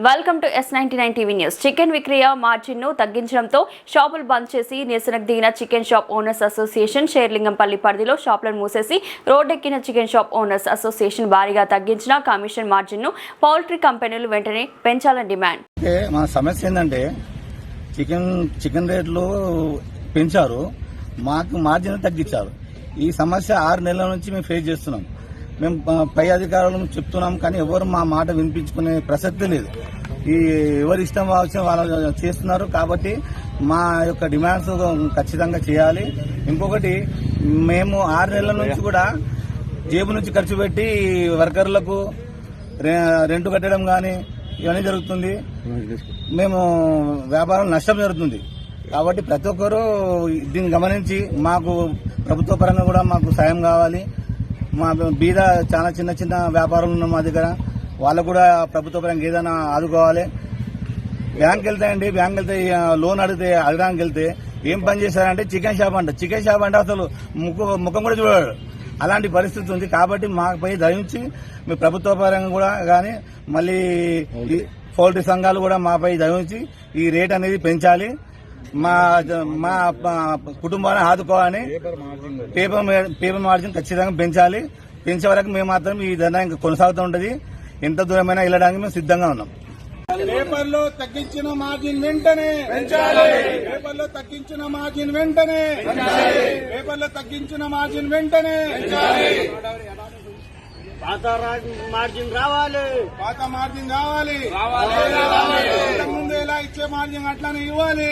Welcome to S99 TV news. Chicken విక్రయ మార్జిన్ను తగ్గించడంతో షాపులు బంద్ చేసి నిరసనకు దిగిన chicken shop owners association Serilingampally పరిధిలో షాపులను మూసేసి రోడ్డెక్కిన చికెన్ షాప్ ఓనర్స్ అసోసియేషన్ భారీగా తగ్గించిన కమిషన్ మార్జిన్ను పౌల్ట్రీ కంపెనీలు వెంటనే పెంచాలని డిమాండ్. మన సమస్య ఏంటంటే చికెన్ రేట్లు పెంచారు, మాకు మార్జిన్ తగ్గించారు. ఈ సమస్య 6 నెలల నుంచి మేము ఫేస్ చేస్తున్నాం. మేము పై అధికారులను చెప్తున్నాం, కానీ ఎవరు మా మాట వినిపించుకునే ప్రసక్తి లేదు. ఎవరి ఇష్టం వచ్చిన వాళ్ళు చేస్తున్నారు. కాబట్టి మా యొక్క డిమాండ్స్ ఖచ్చితంగా చేయాలి. ఇంకొకటి, మేము 6 నెలల నుంచి కూడా జేబు నుంచి ఖర్చు పెట్టి వర్కర్లకు రెంట్ కట్టడం కానీ ఇవన్నీ జరుగుతుంది. మేము వ్యాపారం నష్టం జరుగుతుంది. కాబట్టి ప్రతి ఒక్కరూ దీన్ని గమనించి మాకు ప్రభుత్వ పరంగా కూడా మాకు సాయం కావాలి. మా బీద చాలా చిన్న చిన్న వ్యాపారాలు ఉన్న మా దగ్గర వాళ్ళకు కూడా ప్రభుత్వ పరంగా ఏదైనా ఆదుకోవాలి. బ్యాంక్ వెళ్తే లోన్ అడగడానికి వెళ్తే ఏం పని చేశారంటే చికెన్ షాప్ అంటే అసలు ముఖం కూడా చూడాడు. అలాంటి పరిస్థితి ఉంది. కాబట్టి మాపై దయించి మీ ప్రభుత్వ పరంగా కూడా కానీ మళ్ళీ పౌల్ట్రీ సంఘాలు కూడా మాపై దయించి ఈ రేట్ అనేది పెంచాలి. మా కుటుంబాన్ని ఆదుకోవాలని పేపర్ మార్జిన్ ఖచ్చితంగా పెంచాలి. పెంచే వరకు మేము మాత్రం ఈ ధర్నా ఇంకా కొనసాగుతూ ఉంటుంది. ఎంత దూరమైనా వెళ్ళడానికి మేము సిద్ధంగా ఉన్నాం. పేపర్లో తగ్గించిన మార్జిన్ వెంటనే పేపర్లో తగ్గించిన మార్జిన్ వెంటనే పేపర్లో తగ్గించిన మార్జిన్ వెంటనే పాత మార్జిన్ రావాలి. ముందు ఎలా ఇచ్చే మార్జిన్ అట్లానే ఇవ్వాలి.